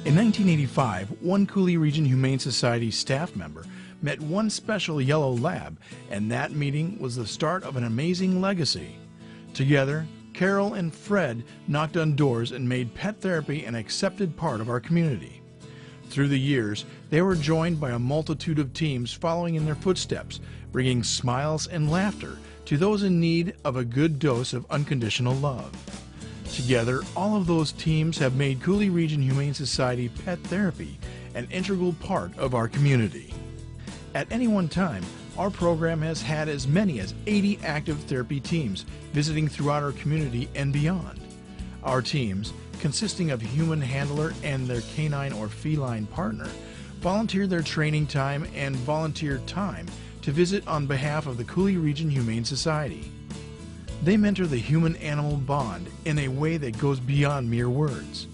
In 1985, one Coulee Region Humane Society staff member met one special yellow lab, and that meeting was the start of an amazing legacy. Together, Carol and Fred knocked on doors and made pet therapy an accepted part of our community. Through the years, they were joined by a multitude of teams following in their footsteps, bringing smiles and laughter to those in need of a good dose of unconditional love. Together, all of those teams have made Coulee Region Humane Society Pet Therapy an integral part of our community. At any one time, our program has had as many as 80 active therapy teams visiting throughout our community and beyond. Our teams, consisting of human handler and their canine or feline partner, volunteer their training time and volunteer time to visit on behalf of the Coulee Region Humane Society. They mentor the human-animal bond in a way that goes beyond mere words.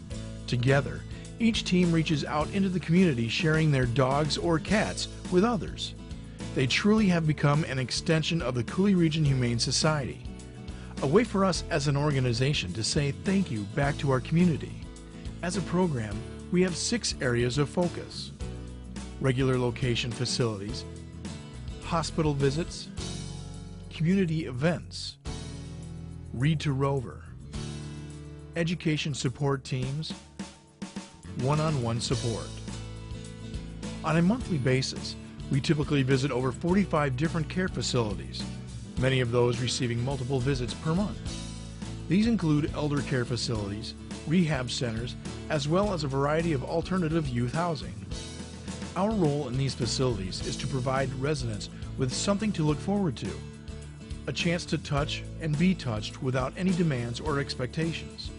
Together, each team reaches out into the community sharing their dogs or cats with others. They truly have become an extension of the Coulee Region Humane Society, a way for us as an organization to say thank you back to our community. As a program, we have 6 areas of focus: regular location facilities, hospital visits, community events, Read to Rover, education support teams, one-on-one support. On a monthly basis, we typically visit over 45 different care facilities, many of those receiving multiple visits per month. These include elder care facilities, rehab centers, as well as a variety of alternative youth housing. Our role in these facilities is to provide residents with something to look forward to, a chance to touch and be touched without any demands or expectations,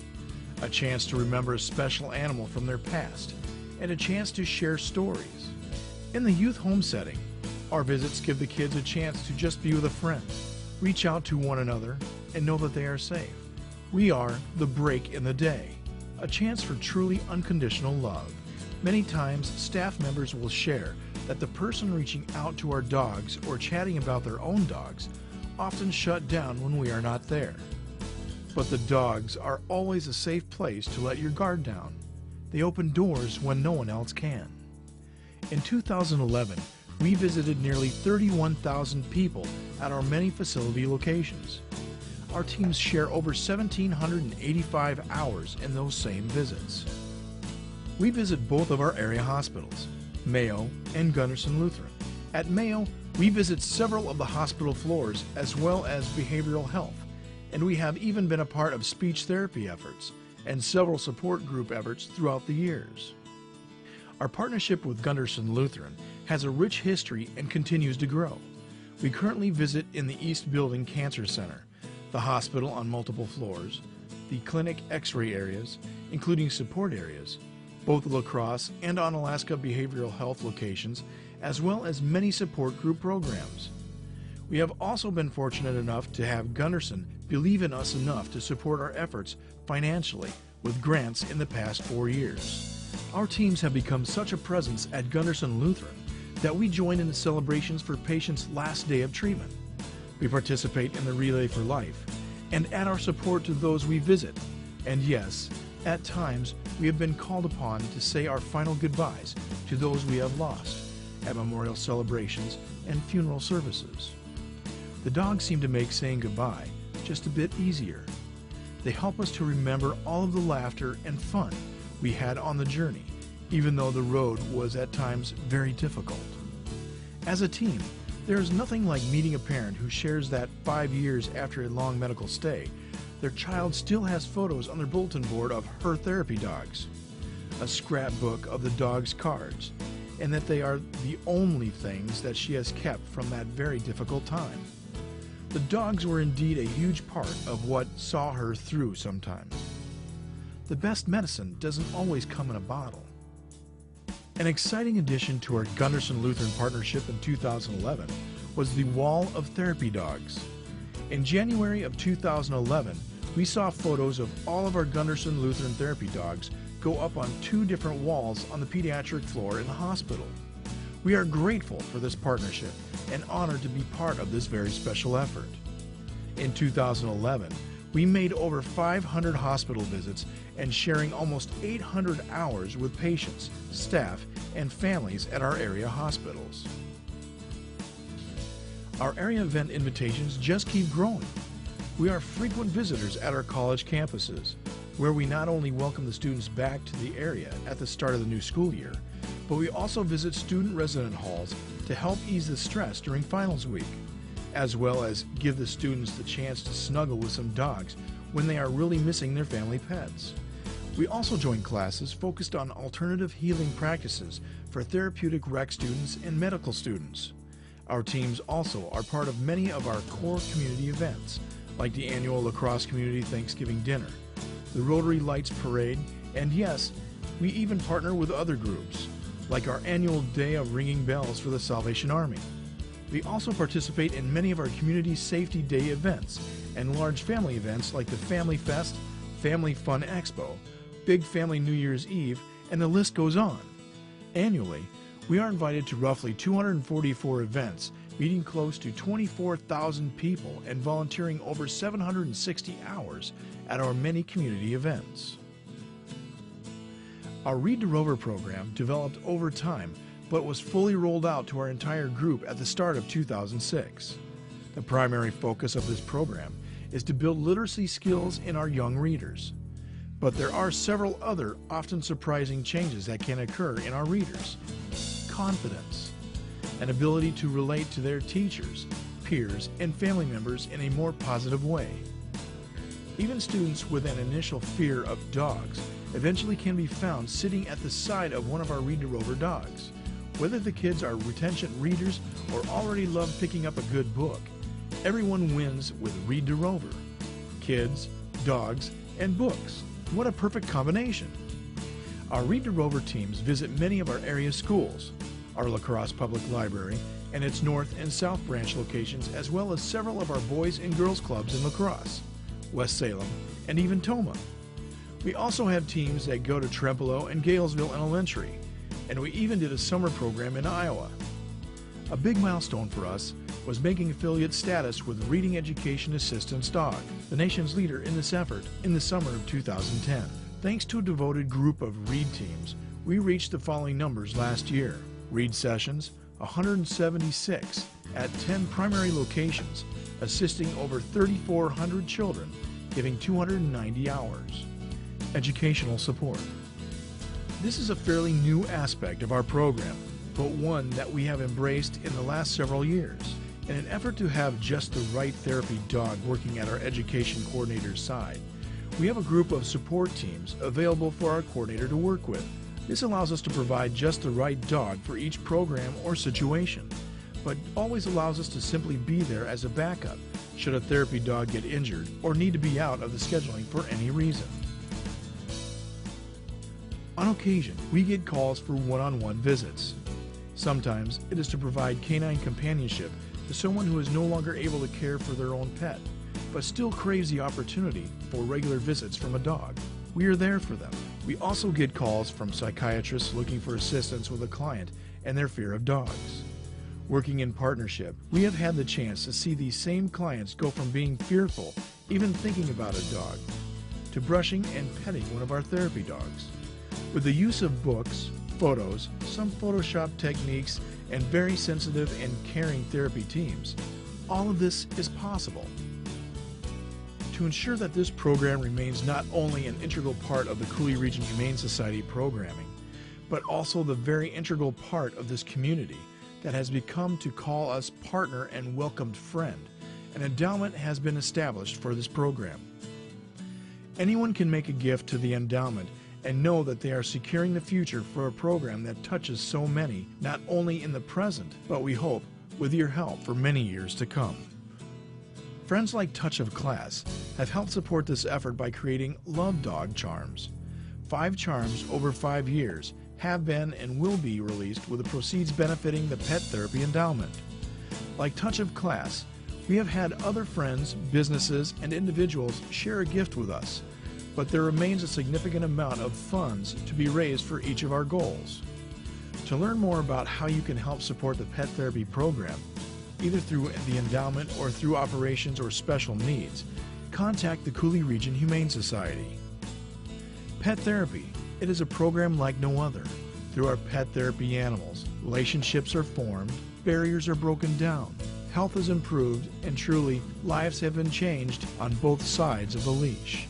a chance to remember a special animal from their past, and a chance to share stories. In the youth home setting, our visits give the kids a chance to just be with a friend, reach out to one another, and know that they are safe. We are the break in the day, a chance for truly unconditional love. Many times, staff members will share that the person reaching out to our dogs or chatting about their own dogs often shut down when we are not there. But the dogs are always a safe place to let your guard down. They open doors when no one else can. In 2011, we visited nearly 31,000 people at our many facility locations. Our teams share over 1,785 hours in those same visits. We visit both of our area hospitals, Mayo and Gunderson Lutheran. At Mayo, we visit several of the hospital floors as well as behavioral health, and we have even been a part of speech therapy efforts and several support group efforts throughout the years. Our partnership with Gunderson Lutheran has a rich history and continues to grow. We currently visit in the East Building Cancer Center, the hospital on multiple floors, the clinic X-ray areas, including support areas, both La Crosse and Onalaska behavioral health locations, as well as many support group programs. We have also been fortunate enough to have Gunderson believe in us enough to support our efforts financially with grants in the past 4 years. Our teams have become such a presence at Gunderson Lutheran that we join in the celebrations for patients' last day of treatment. We participate in the Relay for Life and add our support to those we visit. And yes, at times we have been called upon to say our final goodbyes to those we have lost at memorial celebrations and funeral services. The dogs seem to make saying goodbye just a bit easier. They help us to remember all of the laughter and fun we had on the journey, even though the road was at times very difficult. As a team, there is nothing like meeting a parent who shares that 5 years after a long medical stay, their child still has photos on their bulletin board of her therapy dogs, a scrapbook of the dog's cards, and that they are the only things that she has kept from that very difficult time. The dogs were indeed a huge part of what saw her through sometimes. The best medicine doesn't always come in a bottle. An exciting addition to our Gunderson Lutheran partnership in 2011 was the Wall of Therapy Dogs. In January of 2011, we saw photos of all of our Gunderson Lutheran therapy dogs go up on 2 different walls on the pediatric floor in the hospital. We are grateful for this partnership and honored to be part of this very special effort. In 2011, We made over 500 hospital visits and sharing almost 800 hours with patients, staff, and families at our area hospitals. Our area event invitations just keep growing. We are frequent visitors at our college campuses, where we not only welcome the students back to the area at the start of the new school year, but we also visit student resident halls to help ease the stress during finals week, as well as give the students the chance to snuggle with some dogs when they are really missing their family pets. We also join classes focused on alternative healing practices for therapeutic rec students and medical students. Our teams also are part of many of our core community events, like the annual Lacrosse Community Thanksgiving Dinner, the Rotary Lights Parade, and yes, we even partner with other groups, like our annual Day of Ringing Bells for the Salvation Army. We also participate in many of our Community Safety Day events and large family events like the Family Fest, Family Fun Expo, Big Family New Year's Eve, and the list goes on. Annually, we are invited to roughly 244 events, meeting close to 24,000 people and volunteering over 760 hours at our many community events. Our Read to Rover program developed over time, but was fully rolled out to our entire group at the start of 2006. The primary focus of this program is to build literacy skills in our young readers. But there are several other often surprising changes that can occur in our readers. Confidence, an ability to relate to their teachers, peers, and family members in a more positive way. Even students with an initial fear of dogs eventually can be found sitting at the side of one of our Read to Rover dogs. Whether the kids are retention readers or already love picking up a good book, everyone wins with Read to Rover. Kids, dogs, and books. What a perfect combination! Our Read to Rover teams visit many of our area schools, our La Crosse Public Library, and its North and South Branch locations, as well as several of our boys and girls clubs in La Crosse, West Salem, and even Toma. We also have teams that go to Trempealeau and Galesville Elementary, and we even did a summer program in Iowa. A big milestone for us was making affiliate status with Reading Education Assistance Dog, the nation's leader in this effort, in the summer of 2010. Thanks to a devoted group of READ teams, we reached the following numbers last year. READ sessions, 176 at 10 primary locations, assisting over 3,400 children, giving 290 hours. Educational support. This is a fairly new aspect of our program, but one that we have embraced in the last several years. In an effort to have just the right therapy dog working at our education coordinator's side, we have a group of support teams available for our coordinator to work with. This allows us to provide just the right dog for each program or situation, but always allows us to simply be there as a backup should a therapy dog get injured or need to be out of the scheduling for any reason. On occasion, we get calls for one-on-one visits. Sometimes it is to provide canine companionship to someone who is no longer able to care for their own pet, but still craves the opportunity for regular visits from a dog. We are there for them. We also get calls from psychiatrists looking for assistance with a client and their fear of dogs. Working in partnership, we have had the chance to see these same clients go from being fearful, even thinking about a dog, to brushing and petting one of our therapy dogs. With the use of books, photos, some Photoshop techniques, and very sensitive and caring therapy teams, all of this is possible. To ensure that this program remains not only an integral part of the Coulee Region Humane Society programming, but also the very integral part of this community that has become to call us partner and welcomed friend, an endowment has been established for this program. Anyone can make a gift to the endowment and know that they are securing the future for a program that touches so many, not only in the present, but we hope, with your help, for many years to come. Friends like Touch of Class have helped support this effort by creating Love Dog Charms. 5 charms over 5 years have been and will be released with the proceeds benefiting the Pet Therapy Endowment. Like Touch of Class, we have had other friends, businesses, and individuals share a gift with us, but there remains a significant amount of funds to be raised for each of our goals. To learn more about how you can help support the Pet Therapy program, either through the endowment or through operations or special needs, contact the Coulee Region Humane Society. Pet Therapy. It is a program like no other. Through our pet therapy animals, relationships are formed, barriers are broken down, health is improved, and truly, lives have been changed on both sides of the leash.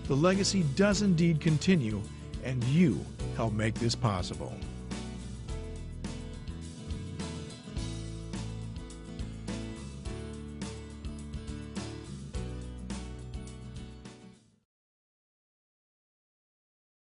The legacy does indeed continue, and you help make this possible.